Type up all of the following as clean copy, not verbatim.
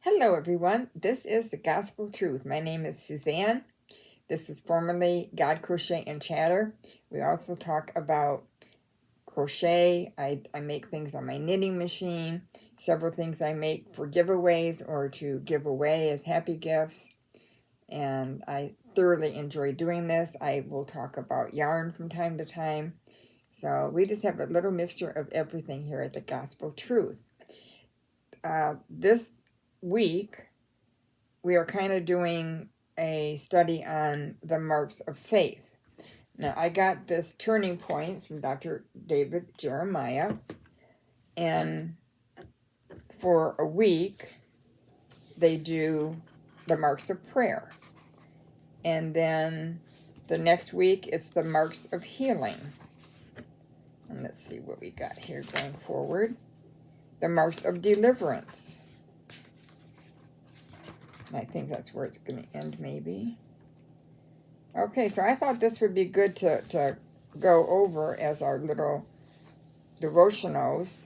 Hello, everyone. This is the Gospel Truth. My name is Suzanne. This was formerly God Crochet and Chatter. We also talk about crochet. I make things on my knitting machine. Several things I make for giveaways or to give away as happy gifts. And I thoroughly enjoy doing this. I will talk about yarn from time to time. So we just have a little mixture of everything here at the Gospel Truth. This week, we are kind of doing a study on the marks of faith. Now, I got this turning points from Dr. David Jeremiah, and for a week, they do the marks of prayer. And then the next week, it's the marks of healing. And let's see what we got here going forward. The marks of deliverance. I think that's where it's going to end, maybe. Okay, so I thought this would be good to go over as our little devotionals.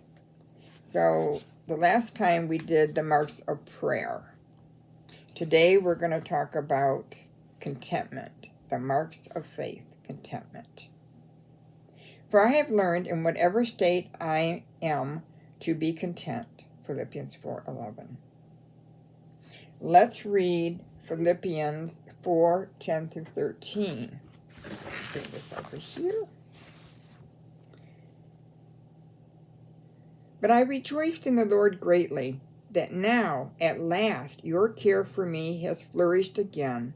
So the last time we did the marks of prayer. Today we're going to talk about contentment, the marks of faith, contentment. For I have learned in whatever state I am to be content, Philippians 4:11. Let's read Philippians 4:10 through 13. Bring this over here. But I rejoiced in the Lord greatly, that now, at last, your care for me has flourished again,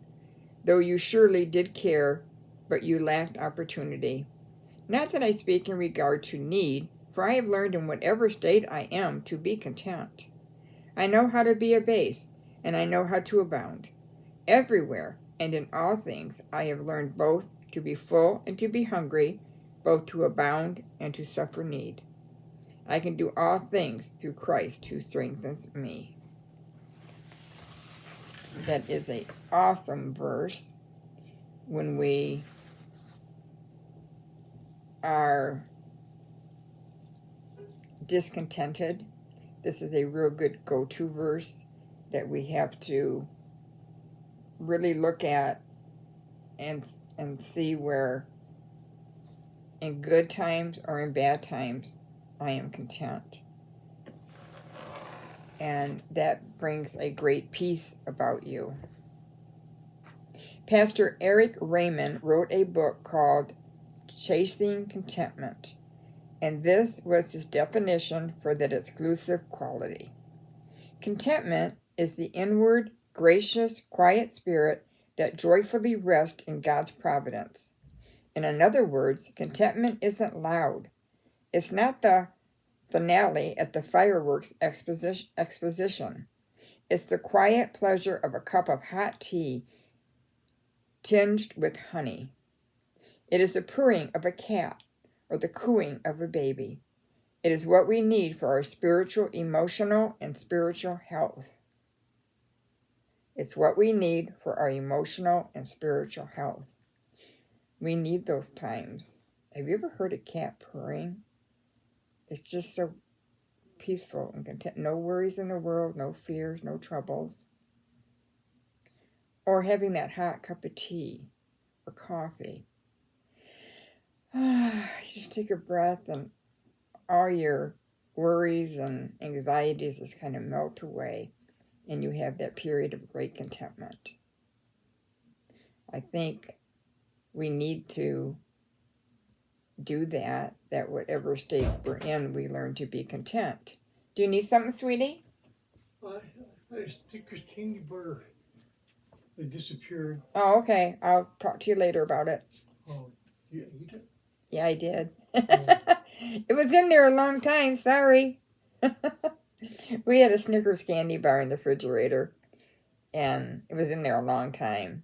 though you surely did care, but you lacked opportunity. Not that I speak in regard to need, for I have learned in whatever state I am to be content. I know how to be abased, and I know how to abound. Everywhere and in all things I have learned both to be full and to be hungry, both to abound and to suffer need. I can do all things through Christ who strengthens me. That is an awesome verse when we are discontented. This is a real good go-to verse that we have to really look at and see where in good times or in bad times I am content. And that brings a great peace about you. Pastor Eric Raymond wrote a book called Chasing Contentment, and this was his definition for that exclusive quality. Contentment is the inward, gracious, quiet spirit that joyfully rests in God's providence. In other words, contentment isn't loud. It's not the finale at the fireworks exposition. It's the quiet pleasure of a cup of hot tea tinged with honey. It is the purring of a cat or the cooing of a baby. It is what we need for our spiritual, emotional, and spiritual health. It's what we need for our emotional and spiritual health. We need those times. Have you ever heard a cat purring? It's just so peaceful and content. No worries in the world, no fears, no troubles. Or having that hot cup of tea or coffee. Just take a breath and all your worries and anxieties just kind of melt away, and you have that period of great contentment. I think we need to do that whatever state we're in, we learn to be content. Do you need something, sweetie? I had a Snickers candy bar. They disappeared. Oh, okay. I'll talk to you later about it. Oh, you ate it? Yeah, I did. Oh. It was in there a long time. Sorry. We had a Snickers candy bar in the refrigerator, and it was in there a long time.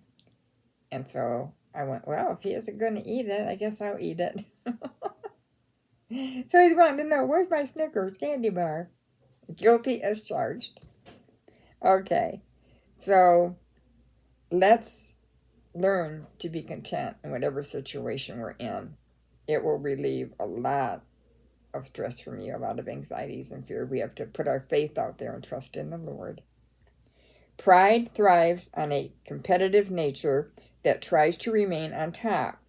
And so I went, well, if he isn't going to eat it, I guess I'll eat it. So he's wanting to know, where's my Snickers candy bar? Guilty as charged. Okay, so let's learn to be content in whatever situation we're in. It will relieve a lot of stress from you, a lot of anxieties and fear. We have to put our faith out there and trust in the Lord. Pride thrives on a competitive nature that tries to remain on top.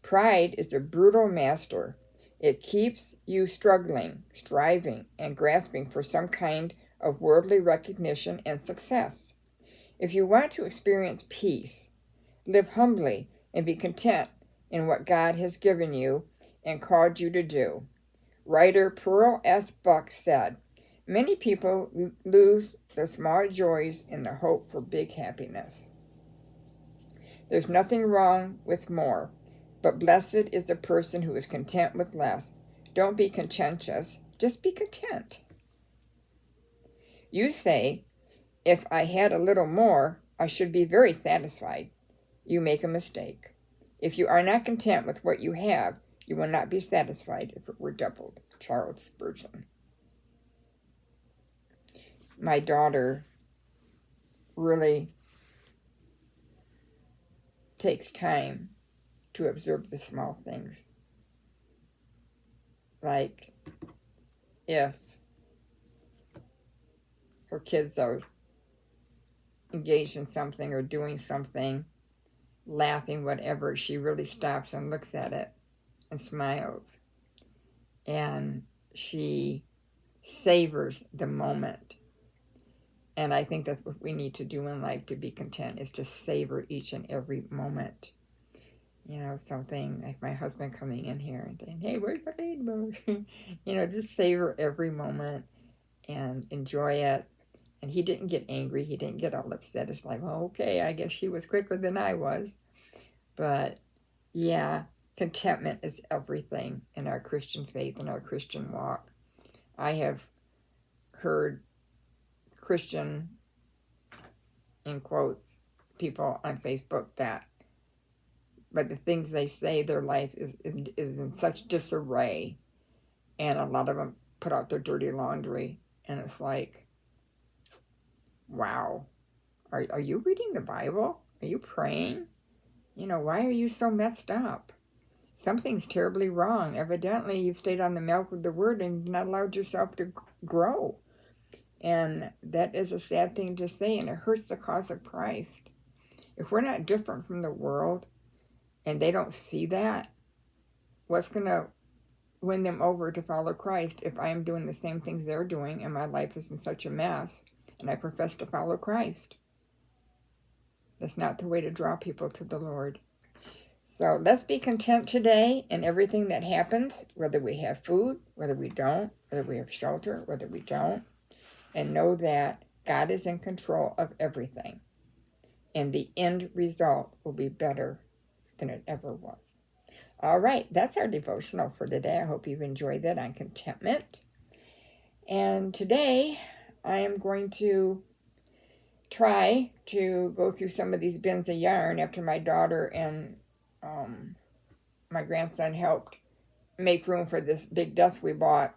Pride is a brutal master. It keeps you struggling, striving, and grasping for some kind of worldly recognition and success. If you want to experience peace, live humbly and be content in what God has given you and called you to do. Writer Pearl S. Buck said, "Many people lose the small joys in the hope for big happiness. There's nothing wrong with more, but blessed is the person who is content with less. Don't be contentious, just be content." You say, "If I had a little more, I should be very satisfied." You make a mistake. If you are not content with what you have, you will not be satisfied if it were doubled. Charles Spurgeon. My daughter really takes time to observe the small things. Like if her kids are engaged in something or doing something, laughing, whatever, she really stops and looks at it and smiles. And she savors the moment. And I think that's what we need to do in life to be content, is to savor each and every moment. You know, something like my husband coming in here and saying, "Hey, where's my ladybug?" You know, just savor every moment and enjoy it. And he didn't get angry. He didn't get all upset. It's like, well, okay, I guess she was quicker than I was. But yeah, contentment is everything in our Christian faith and our Christian walk. I have heard Christian, in quotes, people on Facebook that, but the things they say, their life is in such disarray, and a lot of them put out their dirty laundry, and it's like, wow, are you reading the Bible? Are you praying? You know, why are you so messed up? Something's terribly wrong. Evidently, you've stayed on the milk of the word and not allowed yourself to grow. And that is a sad thing to say, and it hurts the cause of Christ. If we're not different from the world and they don't see that, what's going to win them over to follow Christ if I am doing the same things they're doing and my life is in such a mess and I profess to follow Christ? That's not the way to draw people to the Lord. So let's be content today in everything that happens, whether we have food, whether we don't, whether we have shelter, whether we don't, and know that God is in control of everything. And the end result will be better than it ever was. All right, that's our devotional for today. I hope you've enjoyed that on contentment. And today I am going to try to go through some of these bins of yarn after my daughter and my grandson helped make room for this big desk we bought.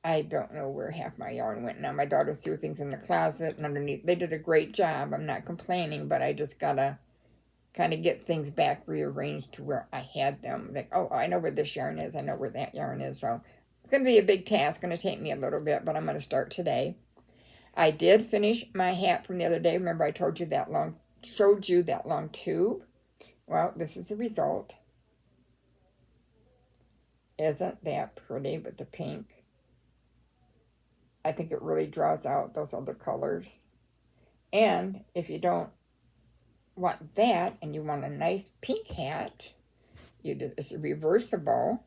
I don't know where half my yarn went now. My daughter threw things in the closet and underneath. They did a great job. I'm not complaining, but I just gotta kind of get things back rearranged to where I had them. Like, oh, I know where this yarn is. I know where that yarn is. So it's going to be a big task. It's going to take me a little bit, but I'm going to start today. I did finish my hat from the other day. Remember I showed you that long tube? Well, this is the result. Isn't that pretty with the pink? I think it really draws out those other colors. And if you don't want that and you want a nice pink hat, it's reversible.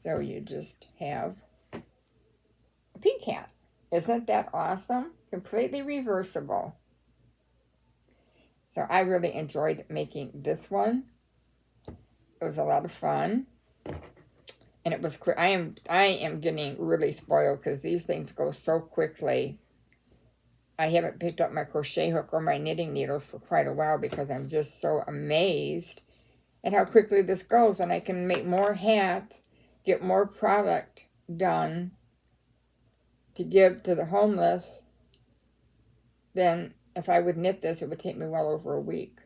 So you just have a pink hat. Isn't that awesome? Completely reversible. So I really enjoyed making this one. It was a lot of fun. And it was quick. I am getting really spoiled because these things go so quickly. I haven't picked up my crochet hook or my knitting needles for quite a while because I'm just so amazed at how quickly this goes. And I can make more hats, get more product done to give to the homeless than if I would knit this. It would take me well over a week.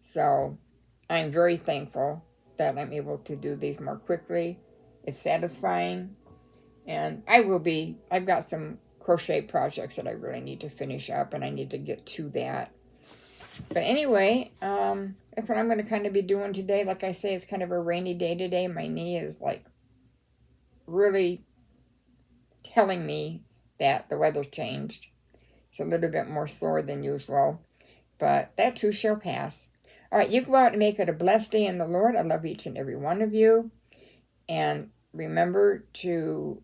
So I'm very thankful that I'm able to do these more quickly. It's satisfying. And I've got some crochet projects that I really need to finish up, and I need to get to that. But anyway, that's what I'm going to kind of be doing today. Like I say, it's kind of a rainy day today. My knee is like really telling me that the weather's changed. It's a little bit more sore than usual, but that too shall pass. All right, you go out and make it a blessed day in the Lord. I love each and every one of you. And remember to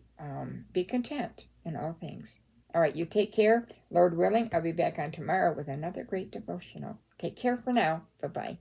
be content in all things. All right, you take care. Lord willing, I'll be back on tomorrow with another great devotional. Take care for now. Bye-bye.